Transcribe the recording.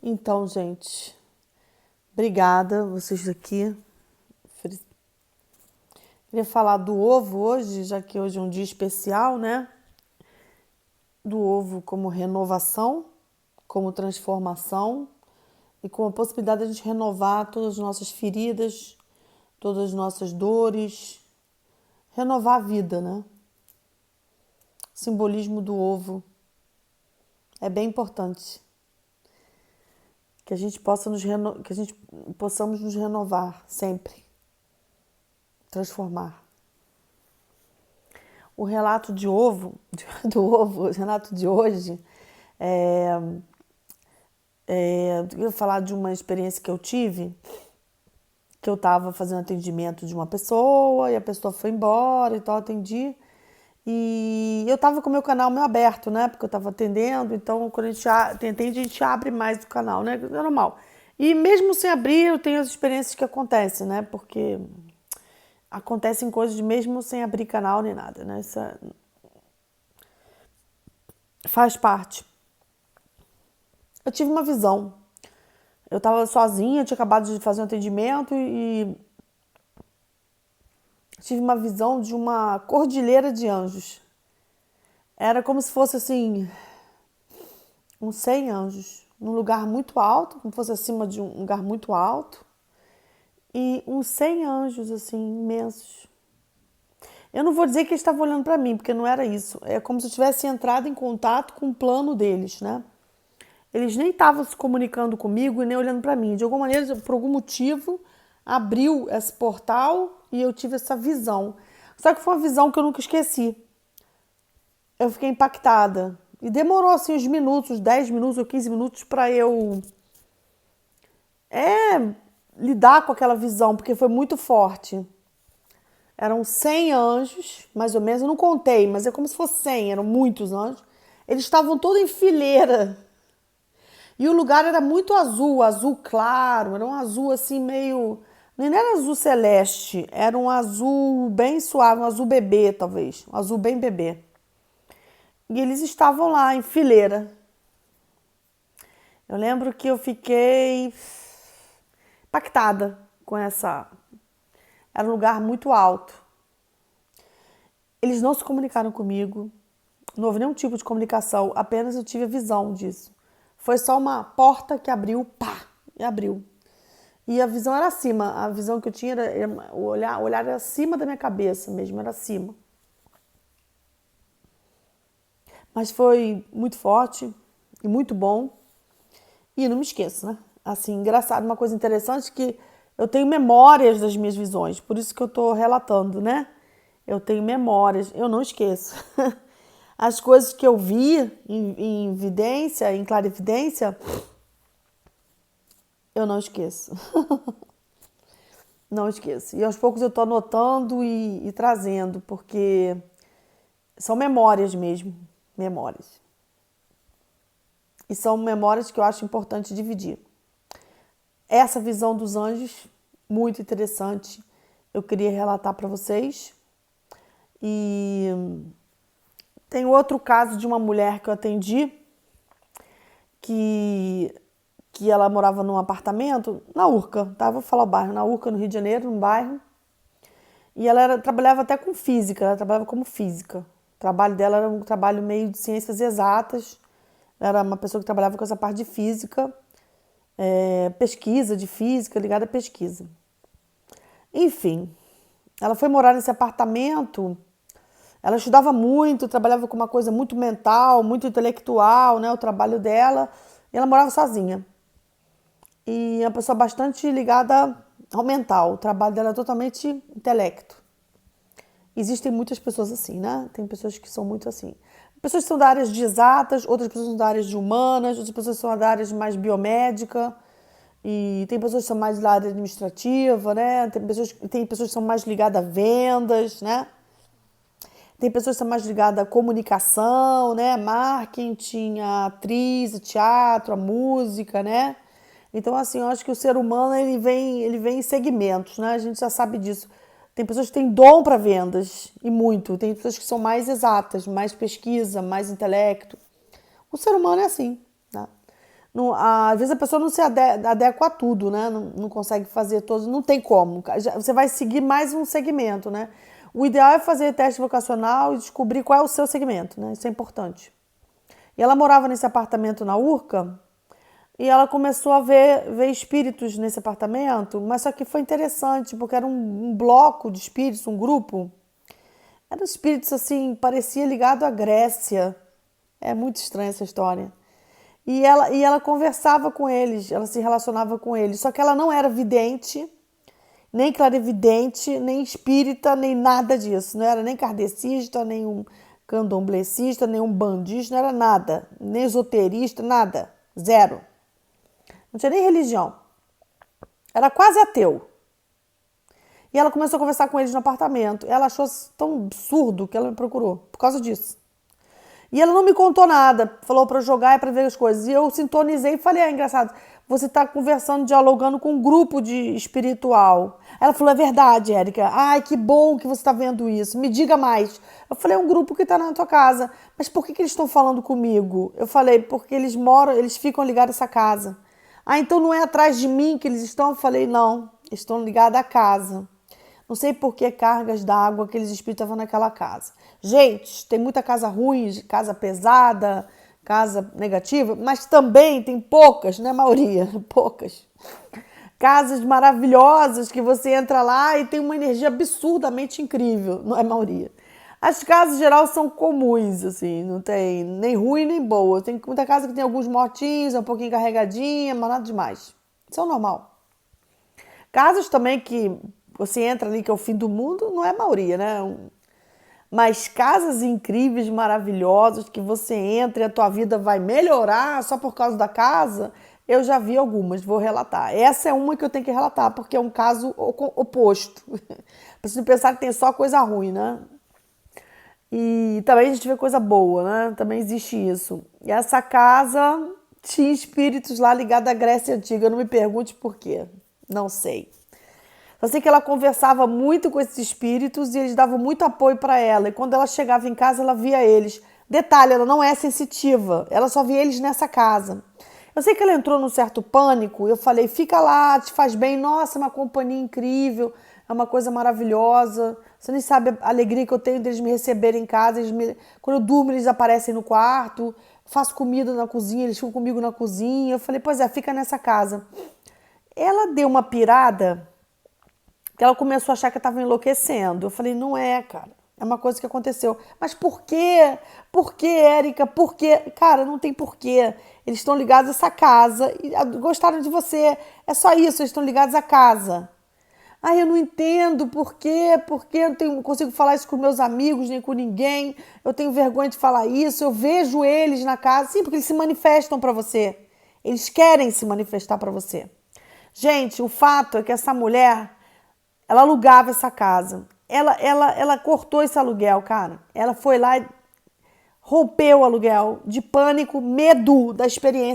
Então, gente, obrigada vocês aqui. Queria falar do ovo hoje, já que hoje é um dia especial, né? Do ovo como renovação, como transformação e com a possibilidade de a gente renovar todas as nossas feridas, todas as nossas dores, renovar a vida, né? O simbolismo do ovo é bem importante. Que a gente que a gente possamos nos renovar sempre, transformar. O relato de ovo, do ovo, o relato de hoje, é, eu queria falar de uma experiência que eu tive, que eu estava fazendo atendimento de uma pessoa e a pessoa foi embora e tal, atendi. E eu estava com o meu canal meio aberto, né? Porque eu estava atendendo, então quando a gente atende, a gente abre mais o canal, né? É normal. E mesmo sem abrir, eu tenho as experiências que acontecem, né? Porque acontecem coisas mesmo sem abrir canal nem nada, né? Faz parte. Eu tive uma visão. Eu estava sozinha, tinha acabado de fazer um atendimento e tive uma visão de uma cordilheira de anjos. Era como se fosse assim, uns 100 anjos, num lugar muito alto, como se fosse acima de um lugar muito alto, e uns 100 anjos assim, imensos. Eu não vou dizer que eles estavam olhando para mim, porque não era isso. É como se eu tivesse entrado em contato com o plano deles, né? Eles nem estavam se comunicando comigo e nem olhando para mim. De alguma maneira, por algum motivo, abriu esse portal e eu tive essa visão. Só que foi uma visão que eu nunca esqueci. Eu fiquei impactada. E demorou assim uns minutos, 10 minutos ou 15 minutos para eu lidar com aquela visão, porque foi muito forte. Eram 100 anjos, mais ou menos, eu não contei, mas é como se fosse 100, eram muitos anjos. Eles estavam todos em fileira. E o lugar era muito azul, azul claro, era um azul assim meio. Nem era azul celeste, era um azul bem suave, um azul bebê, talvez. Um azul bem bebê. E eles estavam lá em fileira. Eu lembro que eu fiquei impactada com essa. Era um lugar muito alto. Eles não se comunicaram comigo, não houve nenhum tipo de comunicação, apenas eu tive a visão disso. Foi só uma porta que abriu, pá, e abriu. E a visão era acima, a visão que eu tinha era o olhar era acima da minha cabeça mesmo, era acima. Mas foi muito forte e muito bom. E não me esqueço, né? Assim, engraçado, uma coisa interessante que eu tenho memórias das minhas visões, por isso que eu estou relatando, né? Eu tenho memórias, eu não esqueço. As coisas que eu vi em vidência, em clarividência, eu não esqueço. Não esqueço. E aos poucos eu estou anotando e trazendo, porque são memórias mesmo, memórias. E são memórias que eu acho importante dividir. Essa visão dos anjos, muito interessante, eu queria relatar para vocês. E tem outro caso de uma mulher que eu atendi, que, que ela morava num apartamento na Urca, tá? Vou falar o bairro, na Urca, no Rio de Janeiro, num bairro. E trabalhava até com física, ela trabalhava como física. O trabalho dela era um trabalho meio de ciências exatas. Era uma pessoa que trabalhava com essa parte de física, pesquisa de física, ligada à pesquisa. Enfim, ela foi morar nesse apartamento. Ela estudava muito, trabalhava com uma coisa muito mental, muito intelectual, né? O trabalho dela. E ela morava sozinha. E é uma pessoa bastante ligada ao mental. O trabalho dela é totalmente intelecto. Existem muitas pessoas assim, né? Tem pessoas que são muito assim. Pessoas que são da área de exatas, outras pessoas são da área de humanas, outras pessoas são da área de mais biomédica. E tem pessoas que são mais da área administrativa, né? Tem pessoas que são mais ligadas a vendas, né? Tem pessoas que são mais ligadas à comunicação, né? Marketing, a atriz, o teatro, a música, né? Então, assim, eu acho que o ser humano ele vem em segmentos, né? A gente já sabe disso. Tem pessoas que têm dom para vendas, e muito. Tem pessoas que são mais exatas, mais pesquisa, mais intelecto. O ser humano é assim, né? Às vezes a pessoa não se adequa a tudo, né? Não consegue fazer todos, não tem como. Você vai seguir mais um segmento, né? O ideal é fazer teste vocacional e descobrir qual é o seu segmento, né? Isso é importante. E ela morava nesse apartamento na Urca e ela começou a ver espíritos nesse apartamento, mas só que foi interessante, porque era um bloco de espíritos, um grupo. Eram espíritos assim, parecia ligado à Grécia. É muito estranha essa história. E ela conversava com eles, ela se relacionava com eles. Só que ela não era vidente, nem clarividente, nem espírita, nem nada disso. Não era nem kardecista, nem um candomblessista, nem um bandista, não era nada. Nem esoterista, nada. Zero. Não tinha nem religião. Era quase ateu. E ela começou a conversar com eles no apartamento. Ela achou tão absurdo que ela me procurou por causa disso. E ela não me contou nada, falou para eu jogar e para ver as coisas. E eu sintonizei e falei, engraçado, você está conversando, dialogando com um grupo de espiritual. Ela falou, é verdade, Érica. Ai, que bom que você está vendo isso. Me diga mais. Eu falei, é um grupo que está na tua casa. Mas por que eles estão falando comigo? Eu falei, porque eles moram, eles ficam ligados a essa casa. Ah, então não é atrás de mim que eles estão? Eu falei, não, eles estão ligados à casa. Não sei por que cargas d'água aqueles espíritos estavam naquela casa. Gente, tem muita casa ruim, casa pesada, casa negativa, mas também tem poucas, não é a maioria, poucas. Casas maravilhosas que você entra lá e tem uma energia absurdamente incrível, não é a maioria. As casas em geral são comuns, assim, não tem nem ruim nem boa. Tem muita casa que tem alguns mortinhos, é um pouquinho carregadinha, mas nada demais. Isso é o normal. Casas também que você entra ali que é o fim do mundo, não é a maioria, né? Mas casas incríveis, maravilhosas, que você entra e a tua vida vai melhorar só por causa da casa, eu já vi algumas, vou relatar. Essa é uma que eu tenho que relatar, porque é um caso oposto. Preciso pensar que tem só coisa ruim, né? E também a gente vê coisa boa, né? Também existe isso. E essa casa tinha espíritos lá ligados à Grécia Antiga, não me pergunte por quê, não sei. Só sei que ela conversava muito com esses espíritos e eles davam muito apoio para ela. E quando ela chegava em casa, ela via eles. Detalhe, ela não é sensitiva, ela só via eles nessa casa. Eu sei que ela entrou num certo pânico, eu falei, fica lá, te faz bem, nossa, é uma companhia incrível, é uma coisa maravilhosa. Você nem sabe a alegria que eu tenho deles me receberem em casa. Quando eu durmo, eles aparecem no quarto, faço comida na cozinha, eles ficam comigo na cozinha. Eu falei, pois é, fica nessa casa. Ela deu uma pirada que ela começou a achar que eu estava enlouquecendo. Eu falei, não é, cara. É uma coisa que aconteceu. Mas por quê? Por quê, Érica? Por quê? Cara, não tem porquê. Eles estão ligados a essa casa e gostaram de você. É só isso, eles estão ligados à casa. Ai, eu não entendo por quê, porque eu não consigo falar isso com meus amigos, nem com ninguém. Eu tenho vergonha de falar isso. Eu vejo eles na casa. Sim, porque eles se manifestam para você. Eles querem se manifestar para você. Gente, o fato é que essa mulher, ela alugava essa casa. Ela cortou esse aluguel, cara. Ela foi lá e rompeu o aluguel de pânico, medo da experiência.